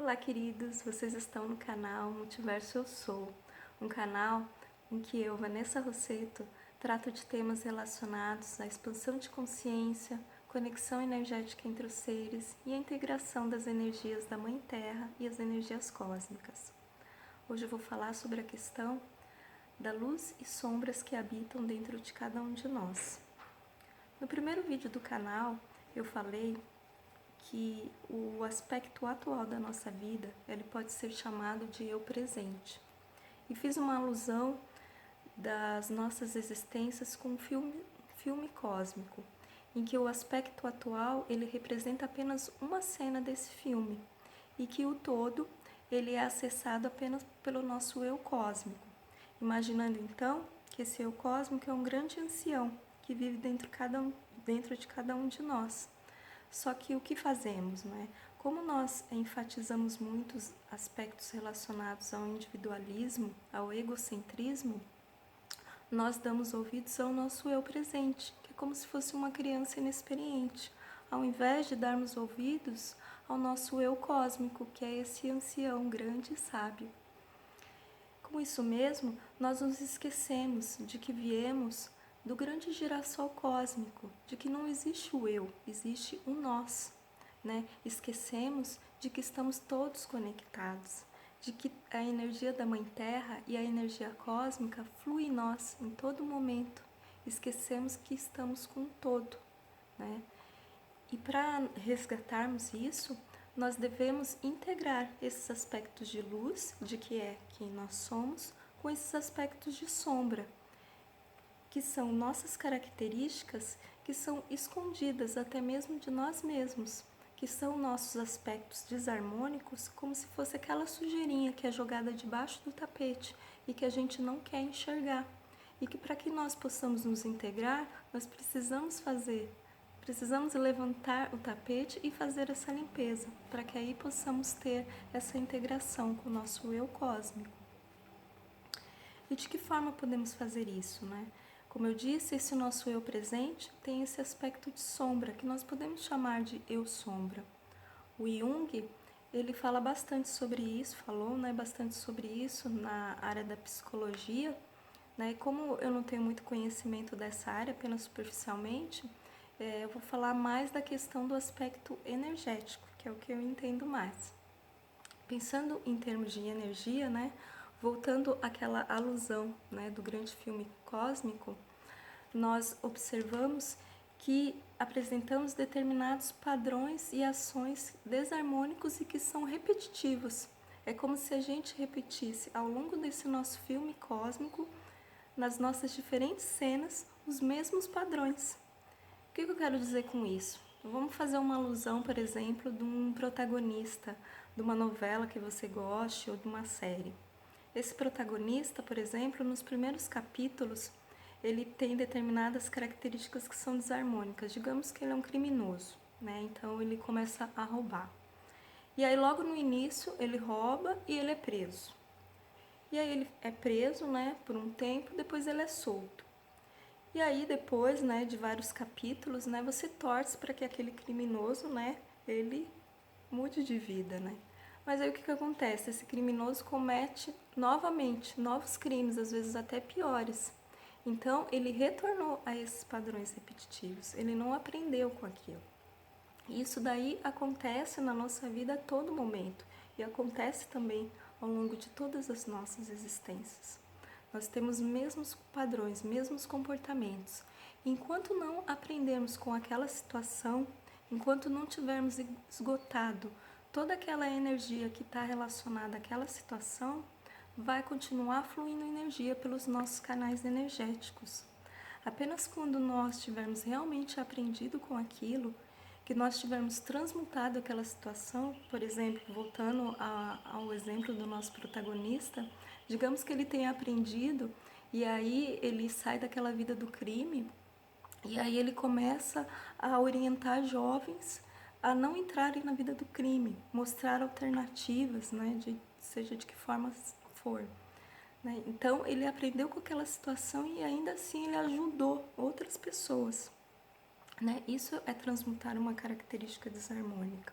Olá, queridos! Vocês estão no canal Multiverso Eu Sou, um canal em que eu, Vanessa Rossetto, trato de temas relacionados à expansão de consciência, conexão energética entre os seres e a integração das energias da Mãe Terra e as energias cósmicas. Hoje eu vou falar sobre a questão da luz e sombras que habitam dentro de cada um de nós. No primeiro vídeo do canal, eu falei que o aspecto atual da nossa vida, ele pode ser chamado de eu presente. E fiz uma alusão das nossas existências com um filme cósmico, em que o aspecto atual, ele representa apenas uma cena desse filme, e que o todo, ele é acessado apenas pelo nosso eu cósmico. Imaginando então que esse eu cósmico é um grande ancião que vive dentro de cada um de nós. Só que o que fazemos, não é? Como nós enfatizamos muitos aspectos relacionados ao individualismo, ao egocentrismo, nós damos ouvidos ao nosso eu presente, que é como se fosse uma criança inexperiente, ao invés de darmos ouvidos ao nosso eu cósmico, que é esse ancião grande e sábio. Com isso mesmo, nós nos esquecemos de que viemos do grande girassol cósmico, de que não existe o eu, existe o nós, né? Esquecemos de que estamos todos conectados, de que a energia da Mãe Terra e a energia cósmica flui em nós em todo momento. Esquecemos que estamos com um todo, né? E para resgatarmos isso, nós devemos integrar esses aspectos de luz, de que é quem nós somos, com esses aspectos de sombra, que são nossas características que são escondidas até mesmo de nós mesmos, que são nossos aspectos desarmônicos, como se fosse aquela sujeirinha que é jogada debaixo do tapete e que a gente não quer enxergar. E que para que nós possamos nos integrar, nós precisamos levantar o tapete e fazer essa limpeza, para que aí possamos ter essa integração com o nosso eu cósmico. E de que forma podemos fazer isso, né? Como eu disse, esse nosso eu presente tem esse aspecto de sombra, que nós podemos chamar de eu sombra. O Jung, ele fala bastante sobre isso, falou, né, bastante sobre isso na área da psicologia, né? E como eu não tenho muito conhecimento dessa área, apenas superficialmente, eu vou falar mais da questão do aspecto energético, que é o que eu entendo mais. Pensando em termos de energia, né, voltando àquela alusão, né, do grande filme cósmico, nós observamos que apresentamos determinados padrões e ações desarmônicos e que são repetitivos. É como se a gente repetisse ao longo desse nosso filme cósmico, nas nossas diferentes cenas, os mesmos padrões. O que eu quero dizer com isso? Vamos fazer uma alusão, por exemplo, de um protagonista de uma novela que você goste ou de uma série. Esse protagonista, por exemplo, nos primeiros capítulos, ele tem determinadas características que são desarmônicas. Digamos que ele é um criminoso, né? Então ele começa a roubar. E aí logo no início ele rouba e ele é preso. E aí ele é preso, né, por um tempo, depois ele é solto. E aí depois, né, de vários capítulos, né, você torce para que aquele criminoso, né, ele mude de vida, né? Mas aí o que acontece? Esse criminoso comete novamente novos crimes, às vezes até piores. Então ele retornou a esses padrões repetitivos, ele não aprendeu com aquilo. E isso daí acontece na nossa vida a todo momento e acontece também ao longo de todas as nossas existências. Nós temos mesmos padrões, mesmos comportamentos. Enquanto não aprendermos com aquela situação, enquanto não tivermos esgotado toda aquela energia que está relacionada àquela situação, vai continuar fluindo energia pelos nossos canais energéticos. Apenas quando nós tivermos realmente aprendido com aquilo, que nós tivermos transmutado aquela situação, por exemplo, voltando ao exemplo do nosso protagonista, digamos que ele tenha aprendido e aí ele sai daquela vida do crime e aí ele começa a orientar jovens a não entrarem na vida do crime, mostrar alternativas, né, seja de que forma for. Né? Então ele aprendeu com aquela situação e ainda assim ele ajudou outras pessoas. Né? Isso é transmutar uma característica desarmônica.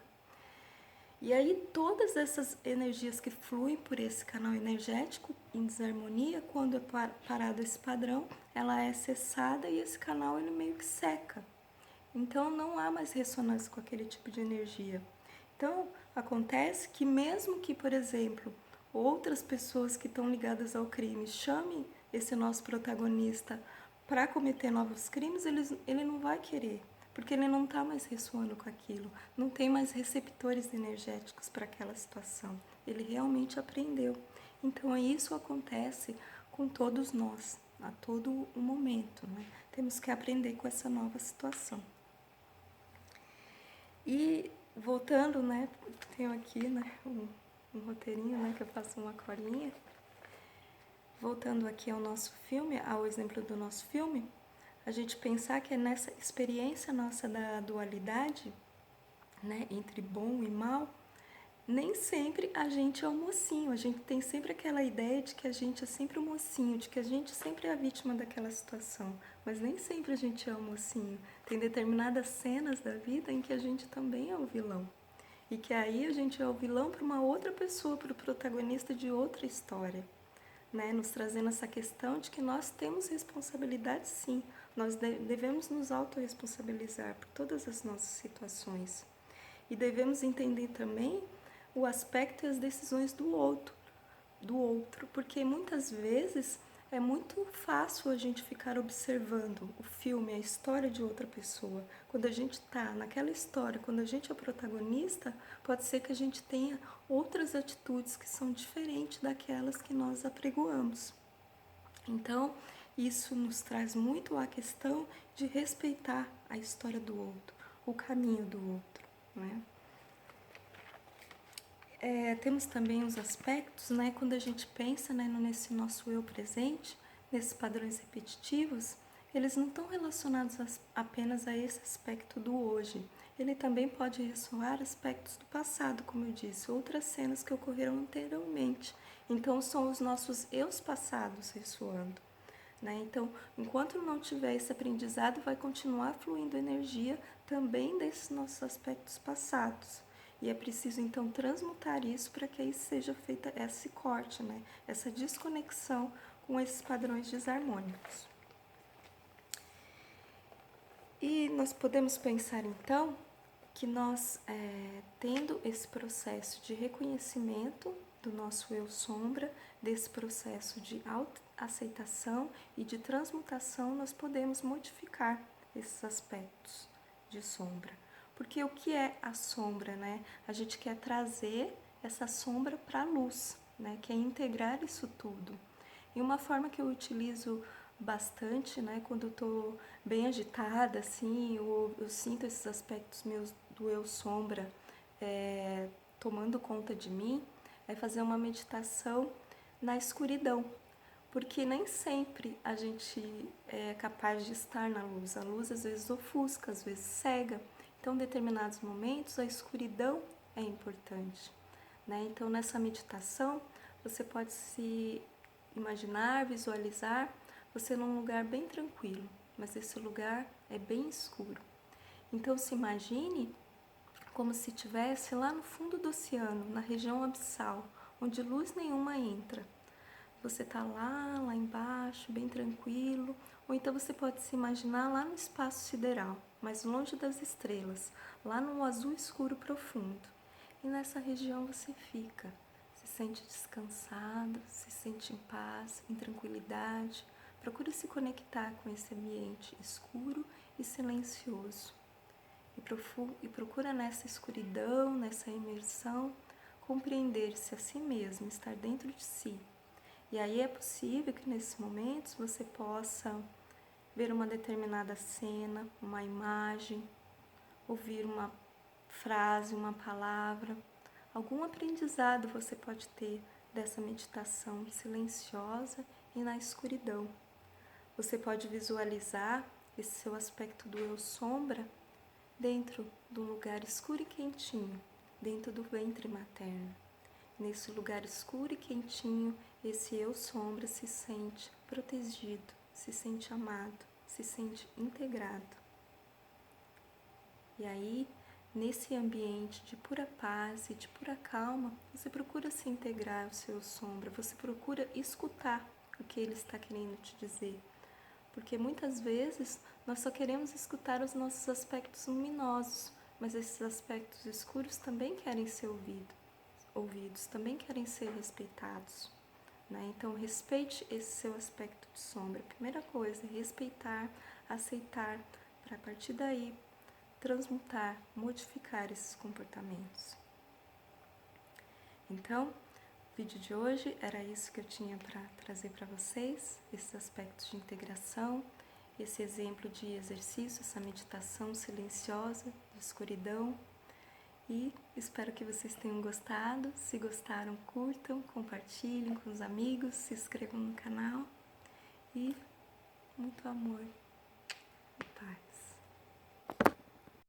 E aí todas essas energias que fluem por esse canal energético em desarmonia, quando é parado esse padrão, ela é cessada e esse canal ele meio que seca. Então não há mais ressonância com aquele tipo de energia. Então acontece que mesmo que, por exemplo, outras pessoas que estão ligadas ao crime chamem esse nosso protagonista para cometer novos crimes, ele não vai querer, porque ele não está mais ressoando com aquilo, não tem mais receptores energéticos para aquela situação. Ele realmente aprendeu. Então isso acontece com todos nós, a todo o momento, né? Temos que aprender com essa nova situação. E voltando, né, tenho aqui, né, um roteirinho, né, que eu faço uma colinha. Voltando aqui ao nosso filme, ao exemplo do nosso filme, a gente pensar que é nessa experiência nossa da dualidade, né, entre bom e mal, nem sempre a gente é o mocinho. A gente tem sempre aquela ideia de que a gente é sempre o mocinho, de que a gente sempre é a vítima daquela situação. Mas nem sempre a gente é o mocinho. Tem determinadas cenas da vida em que a gente também é o vilão. E que aí a gente é o vilão para uma outra pessoa, para o protagonista de outra história. Né? Nos trazendo essa questão de que nós temos responsabilidade, sim. Nós devemos nos autorresponsabilizar por todas as nossas situações. E devemos entender também o aspecto e as decisões do outro, porque muitas vezes é muito fácil a gente ficar observando o filme, a história de outra pessoa. Quando a gente está naquela história, quando a gente é o protagonista, pode ser que a gente tenha outras atitudes que são diferentes daquelas que nós apregoamos. Então, isso nos traz muito a questão de respeitar a história do outro, o caminho do outro, né? Temos também os aspectos, né, quando a gente pensa, né, nesse nosso eu presente, nesses padrões repetitivos, eles não estão relacionados apenas a esse aspecto do hoje. Ele também pode ressoar aspectos do passado, como eu disse, outras cenas que ocorreram anteriormente. Então, são os nossos eus passados ressoando. Né? Então, enquanto não tiver esse aprendizado, vai continuar fluindo energia também desses nossos aspectos passados. E é preciso, então, transmutar isso para que aí seja feita esse corte, né? Essa desconexão com esses padrões desarmônicos. E nós podemos pensar, então, que nós, tendo esse processo de reconhecimento do nosso eu sombra, desse processo de autoaceitação e de transmutação, nós podemos modificar esses aspectos de sombra. Porque o que é a sombra, né? A gente quer trazer essa sombra para a luz, né? Que é integrar isso tudo. E uma forma que eu utilizo bastante, né? Quando eu estou bem agitada, assim, eu sinto esses aspectos meus do eu sombra tomando conta de mim, é fazer uma meditação na escuridão. Porque nem sempre a gente é capaz de estar na luz. A luz às vezes ofusca, às vezes cega. Então, em determinados momentos, a escuridão é importante. Né? Então, nessa meditação, você pode se imaginar, visualizar você num lugar bem tranquilo, mas esse lugar é bem escuro. Então, se imagine como se estivesse lá no fundo do oceano, na região abissal, onde luz nenhuma entra. Você está lá embaixo, bem tranquilo, ou então você pode se imaginar lá no espaço sideral, mais longe das estrelas, lá no azul escuro profundo. E nessa região você fica, se sente descansado, se sente em paz, em tranquilidade. Procure se conectar com esse ambiente escuro e silencioso. E procura nessa escuridão, nessa imersão, compreender-se a si mesmo, estar dentro de si. E aí é possível que nesses momentos você possa ver uma determinada cena, uma imagem, ouvir uma frase, uma palavra. Algum aprendizado você pode ter dessa meditação silenciosa e na escuridão. Você pode visualizar esse seu aspecto do eu sombra dentro de um lugar escuro e quentinho, dentro do ventre materno. Nesse lugar escuro e quentinho, esse eu sombra se sente protegido, se sente amado, se sente integrado. E aí, nesse ambiente de pura paz e de pura calma, você procura se integrar ao seu sombra, você procura escutar o que ele está querendo te dizer. Porque muitas vezes nós só queremos escutar os nossos aspectos luminosos, mas esses aspectos escuros também querem ser ouvidos, também querem ser respeitados. Né? Então, respeite esse seu aspecto de sombra. Primeira coisa, respeitar, aceitar, para a partir daí transmutar, modificar esses comportamentos. Então, o vídeo de hoje era isso que eu tinha para trazer para vocês, esses aspectos de integração, esse exemplo de exercício, essa meditação silenciosa de escuridão. E espero que vocês tenham gostado. Se gostaram, curtam, compartilhem com os amigos, se inscrevam no canal e muito amor.